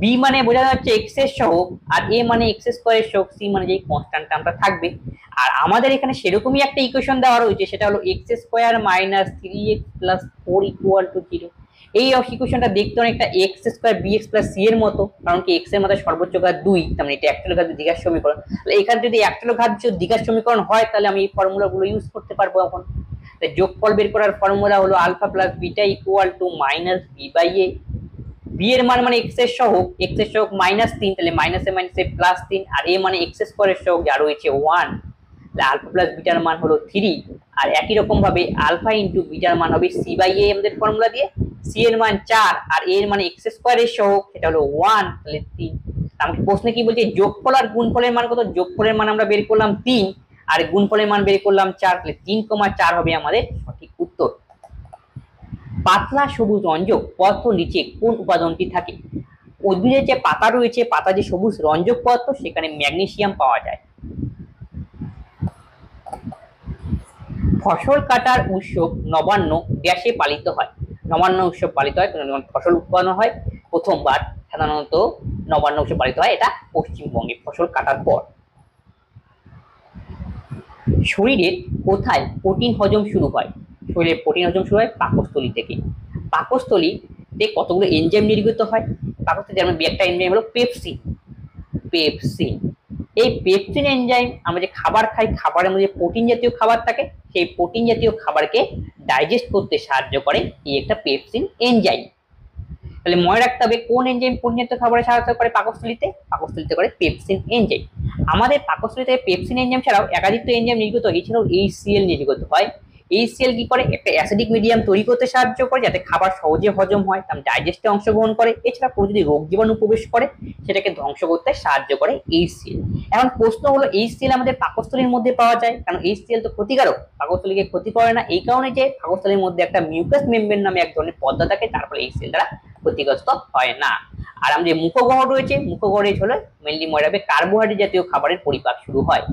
বি মানে বোঝা যাচ্ছে এক্স এর সহগ, আর এ মানে এক্স স্কয়ারের সহগ, সি মানে যে কনস্ট্যান্টটা আমরা থাকবে। আর আমাদের এখানে সেরকমই একটা ইকুয়েশন দেওয়া রয়েছে, সেটা হলো x square minus 3x plus 4 equal to 0। এই ইকুয়েশনটা দেখতে অনেকটা x square bx plus C এর মতো, কারণ কি এক্স এর মধ্যে সর্বোচ্চ ঘাত 2, তার মানে এটা একচলক ঘাত দ্বিঘাত সমীকরণ। তাহলে এখানে যদি একচলক ঘাত দ্বিঘাত সমীকরণ হয়, তাহলে আমি এই ফর্মুলাগুলো ইউজ করতে পারবো। এখন যোগফল বের করার ফর্মুলা হলো alpha plus beta equal to -b/a। B এর মান মানে এক্স এর সহগ, এক্স এর সহগ -3, তাহলে মাইনাসে মাইনাসে +3, আর এ মানে এক্স স্কয়ারের সহগ যা রয়েছে 1, তাহলে আলফা প্লাস বিটার মান হলো 3। আর একই রকম ভাবে আলফা ইনটু বিটার মান হবে c/a, আমাদের ফর্মুলা দিয়ে সি এর মান 4 আর এর মানে এক্স স্কয়ারের সহগ সেটা হলো 1, তাহলে 3। আমাকে প্রশ্নে কি বলছে, যোগফল আর গুণফলের মান কত? যোগফলের মান আমরা বের করলাম 3 আর গুণফলের মান বের করলাম 4, তাহলে 3,4 হবে আমাদের সঠিক উত্তর। পাতলা সবুজ রঞ্জক পদার্থ নিচে কোন উপাদানটি থাকে? উদ্ভিদের যে পাতা রয়েছে, পাতা যে সবুজ রঞ্জক পদার্থ, সেখানে ম্যাগনেসিয়াম পাওয়া যায়। ফসল কাটার উৎসব নবান্ন দেশে পালিত হয়। নবান্ন উৎসব পালিত হয় যখন ফসল উৎপাদন হয় প্রথমবার, সাধারণত নবান্ন উৎসব পালিত হয় এটা পশ্চিমবঙ্গে ফসল কাটার পর। শরীরের কোথায় প্রোটিন হজম শুরু হয়? শরীরের প্রোটিন হজম শুরু হয় পাকস্থলী থেকে। পাকস্থলীতে কতগুলো এনজাইম নির্গত হয়? পাকস্থলীতে যেমন একটা এনজাইম হলো পেপসিন। পেপসিন, এই পেপসিন এনজাইম আমরা যে খাবার খাই, খাবারের মধ্যে প্রোটিন জাতীয় খাবার থাকে, সেই প্রোটিন জাতীয় খাবারকে ডাইজেস্ট করতে সাহায্য করে এই একটা পেপসিন এনজাইম। তাহলে মনে রাখতে হবে কোন এনজাইম প্রোটিন জাতীয় খাবারে সাহায্য করে? পাকস্থলীতে করে পেপসিন এনজাইম। আমাদের পাকস্থলীতে পেপসিন এনজাইম ছাড়াও একাধিক এনজাইম নির্গত হয়, এছাড়াও HCl নির্গত হয়। HCl কি করে? একটা অ্যাসিডিক মিডিয়াম তৈরি করতে সাহায্য করে যাতে খাবার সহজে হজম হয়, তার ডাইজেস্টে অংশগ্রহণ করে। এছাড়া কোনো যদি রোগ জীবাণু প্রবেশ করে সেটাকে ধ্বংস করতে সাহায্য করে HCl। এখন প্রশ্ন হলো, HCl আমাদের পাকস্থলীর মধ্যে পাওয়া যায়, কারণ HCl তো ক্ষতিকারক, পাকস্থলীকে ক্ষতি করে না, এই কারণে যে পাকস্থলীর মধ্যে একটা মিউকাস মেমব্রেন নামে এক ধরনের পর্দা থাকে, তারপরে HCl দ্বারা ক্ষতিগ্রস্ত হয় না। আর আমাদের মুখগহ্বর রয়েছে, মুখগহ্বরে হলো মেইনলি মনে রাখবে কার্বোহাইড্রেট জাতীয় খাবারের পরিপাক শুরু হয়।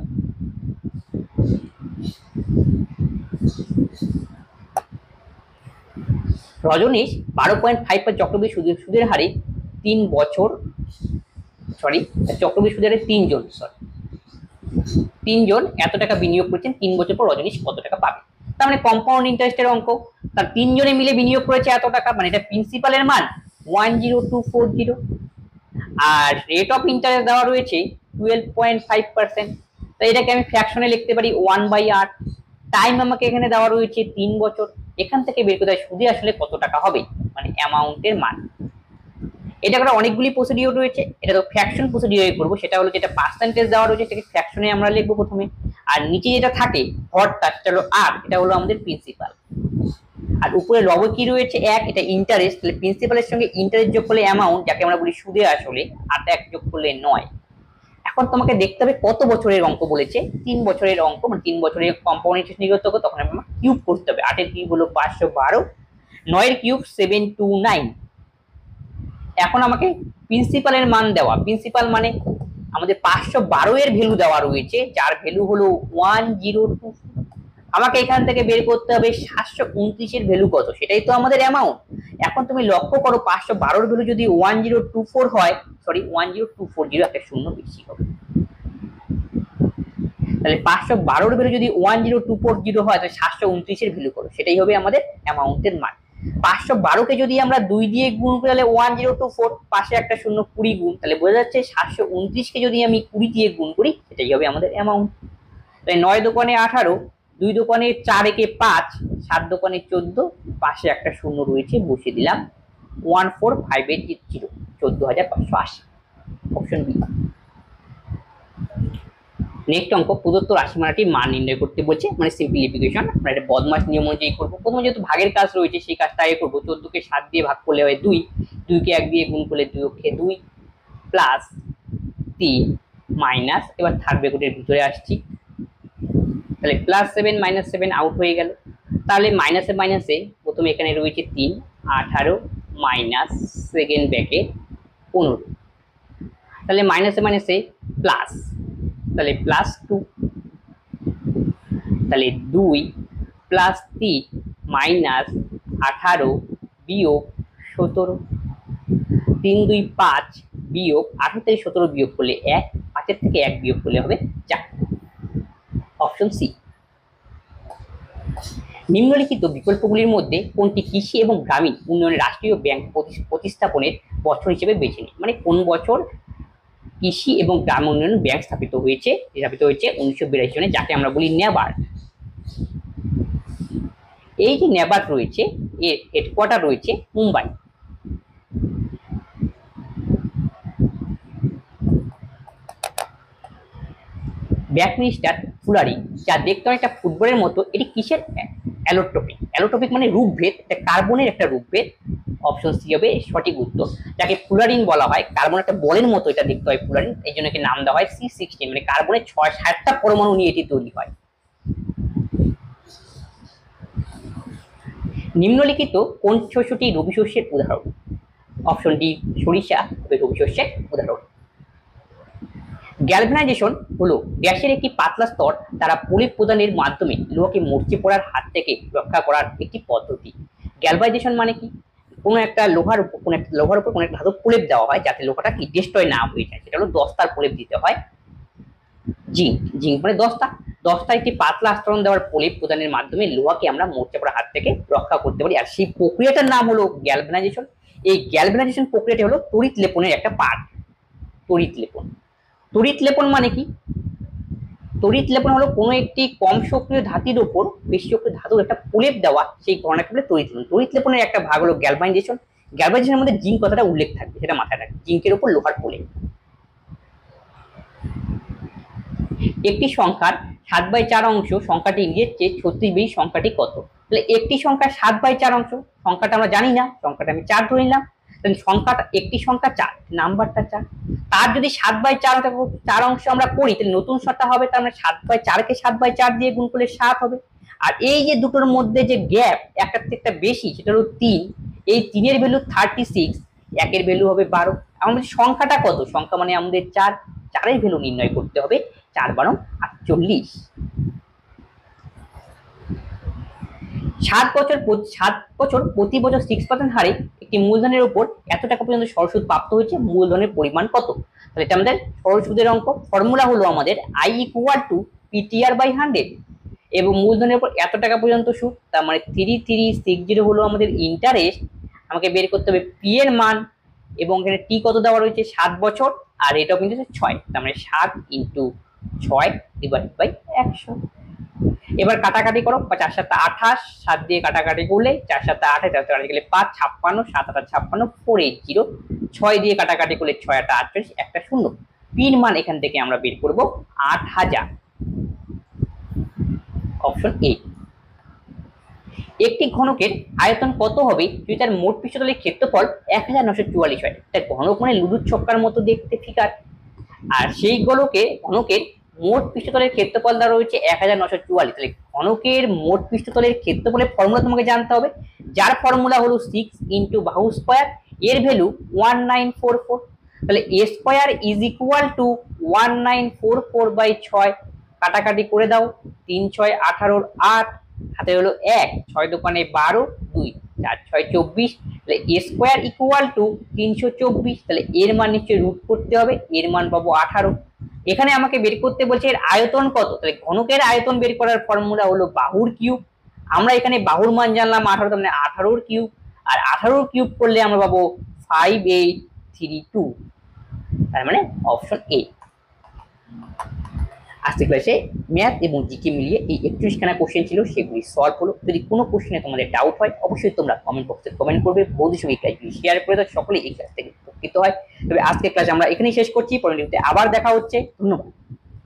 রজনীশ 12.5 চক্রবৃদ্ধি সুদের হারে 3 বছর চক্রবৃদ্ধি সুদের হারে 3জন এত টাকা বিনিয়োগ করেছেন, 3 বছর পর রজনীশ কত টাকা পাবে? তার মানে কম্পাউন্ড ইন্টারেস্টের অঙ্ক, তার 3 জনে মিলে বিনিয়োগ করেছে এত টাকা, মানে এটা প্রিন্সিপালের মান 10240, আর রেট অফ ইন্টারেস্ট দেওয়া রয়েছে 12.5%। তাই এটাকে আমি ফ্র্যাকশনে লিখতে পারি 1/8। টাইম আমাকে এখানে দেওয়া রয়েছে 3 বছর। এখান থেকে বের করতে হয় সুদে আসলে কত টাকা হবে, মানে অ্যামাউন্টের মান। এটা করে অনেকগুলি প্রসিডিওর রয়েছে, এটা তো ফ্র্যাকশন প্রসিডিওরে করব। সেটা হলো যেটা পার্সেন্টেজ দেওয়া রয়েছে সেটাকে ফ্র্যাকশনে আমরা লিখবো প্রথমে, আর নিচে যেটা থাকে হরটা সেটা হলো আর, এটা হলো আমাদের প্রিন্সিপাল। আর উপরে লব কি রয়েছে 1, এটা ইন্টারেস্ট, তাহলে প্রিন্সিপালের সঙ্গে ইন্টারেস্ট যোগ করলে অ্যামাউন্ট, যাকে আমরা বলি সুদে আসলে, আর 1 যোগ করলে 9। এখন তোমাকে দেখতে হবে কত বছরের অঙ্ক বলেছে, 3 বছরের অঙ্ক, মানে 3 বছরের কম্পাউন্ড ইন্টারেস্ট নির্গত হবে, তখন আমরা কিউব করতে হবে। 8 এর কিউব হলো 512, 9 এর কিউব 729। এখন আমাকে প্রিন্সিপালের মান দেওয়া, প্রিন্সিপাল মানে আমাদের 512 এর ভ্যালু দেওয়া রয়েছে, যার ভ্যালু হলো 1024। আমাকে এখান থেকে বের করতে হবে 729 এর ভ্যালু কত, সেটাই তো আমাদের অ্যামাউন্ট। এখন তুমি লক্ষ্য করো 512 এর ভ্যালু যদি 1024 হয়, সরি 10240, একটা শূন্য বেশি হবে। তাহলে 512 এর ভ্যালু যদি 10240 হয়, তাহলে 729 এর ভ্যালু করো, সেটাই হবে আমাদের অ্যামাউন্টের মান। 512 কে যদি আমরা 2 দিয়ে গুণ করি তাহলে 1024, পাশে একটা শূন্য 20 গুণ, তাহলে বোঝা যাচ্ছে 729 কে যদি আমি 20 দিয়ে গুণ করি সেটাই হবে আমাদের অ্যামাউন্ট। তাই 9 দোকানে 18, 2 দোকানে 4 একে 5, 7 দোকানে 14, পাশে একটা শূন্য রয়েছে বসিয়ে দিলাম 14580, 14580, অপশন বি। নেক্সট অঙ্ক, প্রদত্ত রাশিমালাটির মান নির্ণয় করতে বলছে, মানে সিম্পলিফিকেশন। আমরা এটা বদমাশ নিয়ম অনুযায়ী করবো। প্রথমে যেহেতু ভাগের কাজ রয়েছে সেই কাজটা আগে করবো। 14 কে 7 দিয়ে ভাগ করলে হয় 2, 2 কে 1 দিয়ে গুণ করলে 2 অক্ষে 2, প্লাস 3 মাইনাস, এবার থার্ড ব্র্যাকেটের ভিতরে আসছি, তাহলে +7 -7 আউট হয়ে গেল। তাহলে মাইনাসে মাইনাসে প্রথমে এখানে রয়েছে 3, 18 মাইনাস সেকেন্ড ব্র্যাকেট 15, তাহলে মাইনাসে মাইনাসে প্লাস, তাহলে +2, তাহলে 2 প্লাস 3 মাইনাস 18 বিয়োগ 17, 3 2 5 বিয়োগ 18 থেকে 17 বিয়োগ করলে 1, 5 এর থেকে 1 বিয়োগ করলে হবে 4, অপশন সি। নিম্নলিখিত বিকল্পগুলির মধ্যে কোনটি কৃষি এবং গ্রামীণ উন্নয়ন রাষ্ট্রীয় ব্যাংক প্রতিস্থাপনের বছর হিসেবে বেছে নিই, মানে কোন বছর কৃষি এবং গ্রাম উন্নয়ন ব্যাংক স্থাপিত হয়েছে 1982 সনে, যাকে আমরা বলি ন্যাবার্ড। এই যে ন্যাবার্ড রয়েছে এর হেডকোয়ার্টার রয়েছে মুম্বাই। ব্যাক মিনিস্টার ফুলারি, যা দেখতে অনেকটা ফুটবলের মতো, এটি কিসের অ্যালোট্রপিক? অ্যালোট্রপিক মানে রূপভেদ, এটা কার্বনের একটা রূপভেদ। অপশন সি হবে সঠিক উত্তর। যাকে ফুলারিন বলা হয়, কার্বন একটা বলের মতো এটা দেখতে হয় ফুলারিন, এই জন্য একে নাম দেওয়া হয় C16, মানে কার্বনের 6-7টা পরমাণু নিয়ে এটি তৈরি হয়। নিম্নলিখিত কোন শস্যটি রবি শস্যের উদাহরণ? অপশন ডি সরিষা হবে রবি শস্যের উদাহরণ। গ্যালভানাইজেশন হলো গ্যাসের একটি পাতলা স্তর দ্বারা প্রলেপ প্রদানের মাধ্যমে লোহাকে মরচে পড়ার হাত থেকে রক্ষা করার একটি পদ্ধতি। গ্যালভানাইজেশন মানে কি? কোনো একটা লোহার উপর কোনো একটা ধাতব প্রলেপ দেওয়া হয় যাতে লোহাটা কি ডিস্ট্রয় না হয়ে যায়, সেটা হলো দস্তার প্রলেপ দিতে হয়। জিঙ্ক মানে দস্তা একটি পাতলা আস্তরণ দেওয়ার প্রলেপ প্রদানের মাধ্যমে লোহাকে আমরা মরচে পড়ার হাত থেকে রক্ষা করতে পারি, আর সেই প্রক্রিয়াটার নাম হলো গ্যালভানাইজেশন। এই গ্যালভানাইজেশন প্রক্রিয়াটি হলো তড়িৎ লেপনের একটা পার্ট। তড়িৎ লেপন মানে কি? তড়িৎ লেপন হলো কোনো একটি কম সক্রিয় ধাতুর উপর বেশি সক্রিয় ধাতুর একটা প্রলেপ দেওয়া, সেই ঘটনাকে বলে তড়িৎ লেপন। তড়িৎ লেপনের একটা ভাগ হলো গ্যালভানাইজেশন। গ্যালভানাইজেশনের মধ্যে জিঙ্ক কথাটা উল্লেখ থাকবে, সেটা মাথায় রাখবে, জিঙ্কের উপর লোহার প্রলেপ। একটি সংখ্যার 7/4 অংশ সংখ্যাটি নিজের চেয়ে 36 বেশি সংখ্যাটি কত? তাহলে একটি সংখ্যার 7/4 অংশ, সংখ্যাটা আমরা জানি না, সংখ্যাটা আমি 4 ধরে নিলাম, তাহলে সংখ্যাটা একটি সংখ্যা 4, নাম্বারটা 4, তার যদি 7/4 অংশ আমরা করি তাহলে নতুন সংখ্যা হবে, তার মানে 7/4 কে 7/4 দিয়ে গুণ করলে 7 হবে। আর এই যে দুটোর মধ্যে যে গ্যাপ একটার থেকে একটা বেশি, সেটা হলো 3, এই 3 এর ভ্যালু 36, একের ভ্যালু হবে 12। আমাদের সংখ্যাটা কত? সংখ্যা মানে আমাদের 4, 4 এর ভ্যালু নির্ণয় করতে হবে, 4×12 = 48। 7 বছর প্রতি বছর 6% হারে একটি মূলধনের উপর এত টাকা পর্যন্ত সরল সুদ প্রাপ্ত হয়েছে, মূলধনের পরিমাণ কত? তাহলে এটা আমাদের সরল সুদের অঙ্ক। ফর্মুলা হলো আমাদের I = PTR/100, এবং মূলধনের উপর এত টাকা পর্যন্ত সুদ, তার মানে 3360 হলো আমাদের ইন্টারেস্ট। আমাকে বের করতে হবে পি এর মান, এবং এখানে টি কত দেওয়া রয়েছে 7 বছর, আর এটাও কিন্তু 6, তার মানে 7 × 6 / 100। এবার কাটাকাটি করো, 4 × 7 = 28, 7 দিয়ে কাটাকাটি করলে 4 × 7 = 28, 4 কাটাকাটি করলে 5 = 56, 7 × 8 = 56, 480, 6 দিয়ে কাটাকাটি করলে 6 × 8 = 48, একটা শূন্য। পির মান এখান থেকে আমরা বের করব 8000, অপশন এ। একটি ঘনকের আয়তন কত হবে যদি তার মোট পৃষ্ঠতলের ক্ষেত্রফল 1944 হয়? তার ঘনক মানে লুডুর ছক্কার মতো দেখতে ফিগার, আর সেই ঘনকের মোট পৃষ্ঠতলের ক্ষেত্রফল দ্বারা রয়েছে 1944। তাহলে ঘনকের মোট পৃষ্ঠতলের ক্ষেত্রফলের ফর্মুলা তোমাকে জানতে হবে, যার ফর্মুলা হলো 6 × বাহু স্কয়ার, এর ভ্যালু 1944। তাহলে a স্কয়ার = 1944/6, কাটাকাটি করে দাও, 3 × 6 = 18, 8 হাতে হলো 1, 6 দোকানে 12, 2 4 × 6 = 24। তাহলে a স্কয়ার = 324। তাহলে এর মান নিশ্চয়ই রুট করতে হবে, এর মান পাবো 18। এখানে আমাকে বের করতে বলছে এর আয়তন কত, তাহলে ঘনকের আয়তন বের করার ফর্মুলা হলো বাহুর কিউব। আমরা এখানে বাহুর মান জানলাম 18, তার মানে 18 কিউব, আর 18 কিউব করলে আমরা পাবো 5832, তার মানে অপশন এ। আজকে ক্লাসে ম্যাথ এবং জিকে মিলিয়ে এই 31খানা কোশ্চেন ছিল, সেগুলি সলভ হলো। যদি কোনো কোশ্চেনে তোমাদের ডাউট হয় অবশ্যই তোমরা কমেন্ট বক্সে কমেন্ট করবে, বন্ধুদের সঙ্গে ক্লাসগুলি শেয়ার করে দাও, সকলেই এই ক্লাস থেকে উপকৃত হয়। তবে আজকে ক্লাস আমরা এখানেই শেষ করছি, পরের ভিডিওতে আবার দেখা হচ্ছে। ধন্যবাদ।